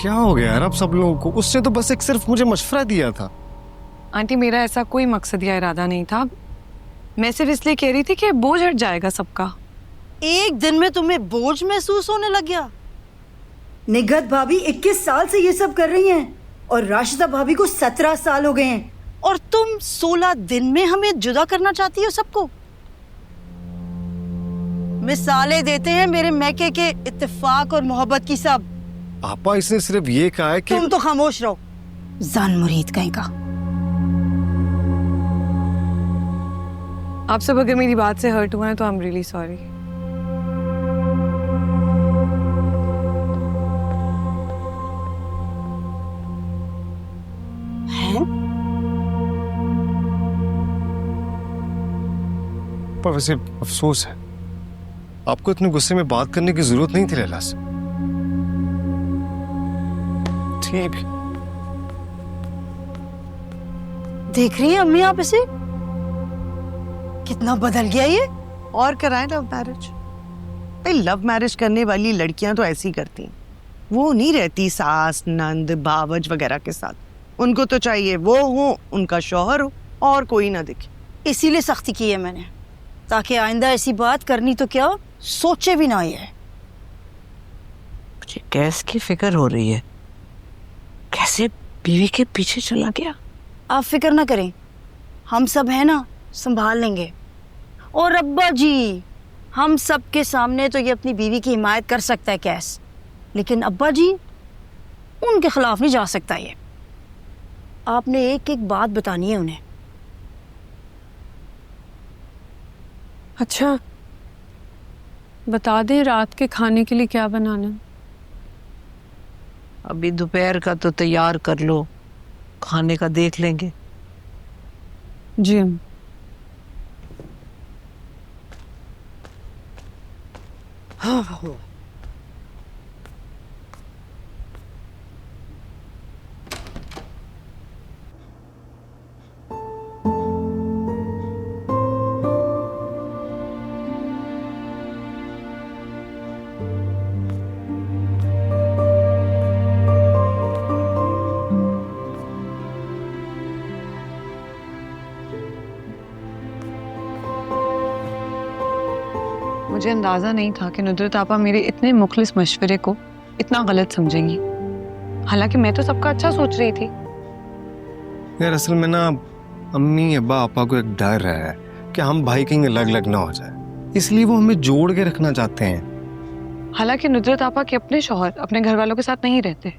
क्या हो गया यार आप सब लोगों को? उसने तो बस एक सिर्फ मुझे मशवरा दिया था। आंटी मेरा ऐसा कोई मकसद या इरादा नहीं था। मैं सिर्फ इसलिए कह रही थी कि बोझ हट जाएगा सबका। एक दिन में तुम्हें बोझ महसूस होने लग गया? निगहत भाभी 21 साल से ये सब कर रही हैं और राशिदा भाभी को 17 साल हो गए हैं। और तुम 16 दिन में हमें जुदा करना चाहती हो सबको? मिसालें देते हैं मेरे मैके के इत्तेफाक और मोहब्बत की सब। आपा इसने सिर्फ ये कहा है कि तुम तो खामोश रहो, जान मुरीद कहीं का। आप सब अगर मेरी बात से हर्ट हुआ है तो आई एम रियली सॉरी। पर वैसे अफसोस है, आपको इतने गुस्से में बात करने की जरूरत नहीं थी लैला से। ठीक है। देख रही हैं अम्मी आप इसे, कितना बदल गया ये। और कराए लव मैरिज। भाई लव मैरिज करने वाली लड़कियां तो ऐसी करती हैं, वो नहीं रहती सास नंद बावज वगैरह के साथ। उनको तो चाहिए वो हो, उनका शौहर हो और कोई ना दिखे। इसीलिए सख्ती की है मैंने, ताकि आइंदा ऐसी बात करनी तो क्या सोचे भी ना ये। मुझे गैस की फिक्र हो रही है, कैसे बीवी के पीछे चला गया। आप फिक्र ना करें, हम सब है ना, संभाल लेंगे। और अब्बा जी, हम सब के सामने तो ये अपनी बीवी की हिमायत कर सकता है कैस, लेकिन अब्बा जी उनके खिलाफ नहीं जा सकता ये। आपने एक एक बात बतानी है उन्हें। अच्छा बता दें रात के खाने के लिए क्या बनाना? अभी दोपहर का तो तैयार कर लो, खाने का देख लेंगे। जी हाँ। मुझे अंदाजा नहीं था कि नुदरत आपा मेरे इतने मुखलिस मशवरे को इतना गलत समझेंगी। हालांकि मैं तो सबका अच्छा सोच रही थी। यार असल में ना अम्मी अब्बा आपा को एक डर है कि हम भाई कहीं अलग अलग ना हो जाए, इसलिए वो हमें जोड़ के रखना चाहते हैं। हालांकि नुदरत आपा के अपने शौहर अपने घर वालों के साथ नहीं रहते।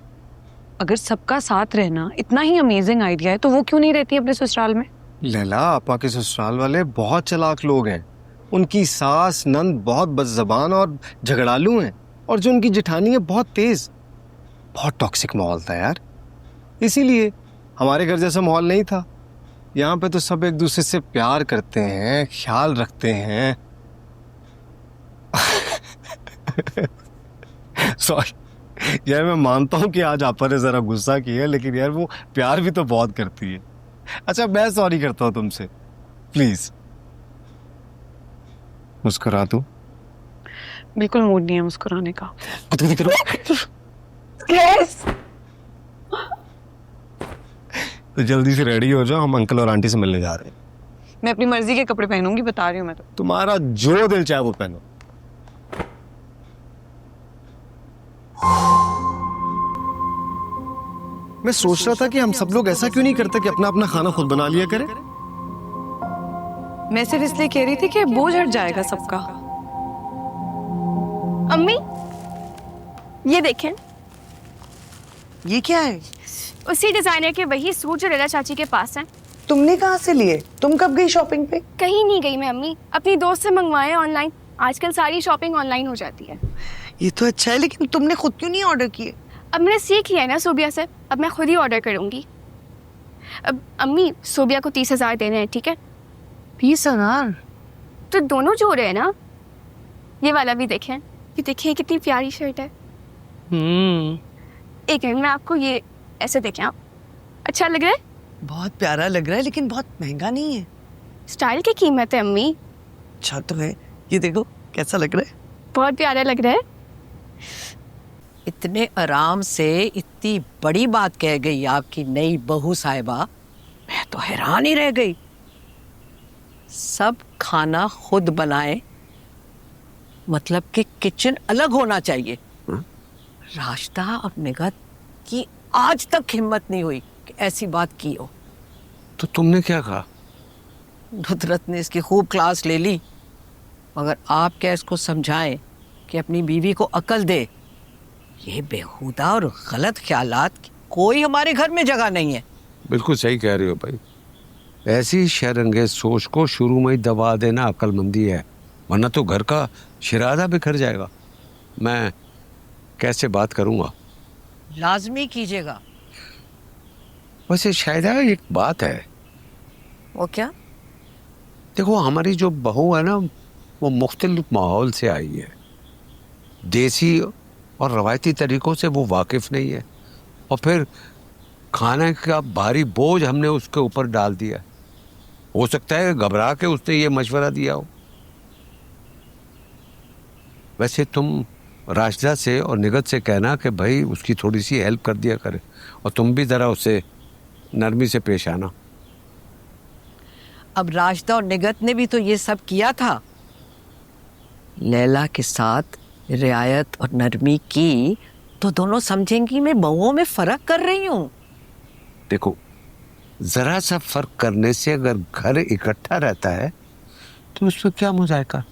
अगर सबका साथ रहना इतना ही अमेजिंग आइडिया है तो वो क्यों नहीं रहती अपने ससुराल में? लैला आपा के ससुराल वाले बहुत चालाक लोग हैं। उनकी सास नंद बहुत बदजबान और झगड़ालू हैं, और जो उनकी जेठानी है बहुत तेज। बहुत टॉक्सिक माहौल था यार, इसीलिए हमारे घर जैसा माहौल नहीं था। यहाँ पे तो सब एक दूसरे से प्यार करते हैं, ख्याल रखते हैं। सॉरी यार, मैं मानता हूँ कि आज आपा ने जरा गुस्सा किया, लेकिन यार वो प्यार भी तो बहुत करती है। अच्छा मैं सॉरी करता हूँ तुमसे, प्लीज मुस्कुरा दूं? बिल्कुल मूड नहीं है मुस्कुराने का। तो जल्दी से रेडी हो जाओ, हम अंकल और आंटी से मिलने जा रहे हैं। मैं अपनी मर्जी के कपड़े पहनूंगी, बता रही हूँ मैं तो। तुम्हारा जो दिल चाहे वो पहनो। मैं सोच रहा था कि हम सब लोग ऐसा क्यों नहीं करते कि अपना अपना खाना खुद बना लिया करें। मैं सिर्फ इसलिए कह रही थी कि बोझ हट जाएगा सबका। अम्मी ये देखें, ये क्या है? उसी डिजाइनर के वही सूट जो लैला चाची के पास हैं। तुमने कहाँ से लिए? तुम कब गई शॉपिंग पे? कहीं नहीं गई मैं अम्मी, अपनी दोस्त से मंगवाए ऑनलाइन। आजकल सारी शॉपिंग ऑनलाइन हो जाती है। ये तो अच्छा है, लेकिन तुमने खुद क्यों नहीं ऑर्डर किए? अब मैंने सीख लिया है ना सोबिया से, अब मैं खुद ही ऑर्डर करूंगी। अब अम्मी सोबिया को 30,000 देने हैं, ठीक है? 20,000? तो दोनों जोड़े हैं ना। ये वाला भी देखें, ये देखिए कितनी प्यारी शर्ट है। एक मिनट, मैं आपको ये ऐसे देखें, आप अच्छा लग रहा है? बहुत प्यारा लग रहा है, लेकिन बहुत महंगा नहीं है। स्टाइल की कीमत है अम्मी। अच्छा तो है, ये देखो कैसा लग रहा है। बहुत प्यारा लग रहा है। इतने आराम से इतनी बड़ी बात कह गई आपकी नई बहू साहिबा, मैं तो हैरान ही रह गई। सब खाना खुद बनाए, मतलब कि किचन अलग होना चाहिए। राशिदा और निगत की आज तक हिम्मत नहीं हुई कि ऐसी बात की हो। तो तुमने क्या कहा? नुसरत ने इसकी खूब क्लास ले ली, मगर आप क्या इसको समझाएं कि अपनी बीवी को अकल दे। ये बेहुदा और गलत ख्यालात की कोई हमारे घर में जगह नहीं है। बिल्कुल सही कह रहे हो भाई। ऐसी शरंगेज सोच को शुरू में ही दबा देना अक्लमंदी है, वरना तो घर का शिरादा बिखर जाएगा। मैं कैसे बात करूंगा? लाजमी कीजिएगा। वैसे शायद एक बात है। वो क्या? देखो, हमारी जो बहू है ना, वो मुख्तलिफ माहौल से आई है। देसी और रवायती तरीकों से वो वाकिफ नहीं है, और फिर खाने का भारी बोझ हमने उसके ऊपर डाल दिया। हो सकता है घबरा के उसने ये मशवरा दिया हो। वैसे तुम राशिदा से और निगत से कहना कि भाई उसकी थोड़ी सी हेल्प कर दिया करे, और तुम भी ज़रा उससे नरमी से पेश आना। अब राशिदा और निगत ने भी तो ये सब किया था। लैला के साथ रियायत और नरमी की तो दोनों समझेंगी मैं बहुओं में फर्क कर रही हूँ। देखो, जरा सा फर्क करने से अगर घर इकट्ठा रहता है तो उसमें क्या मुजायका।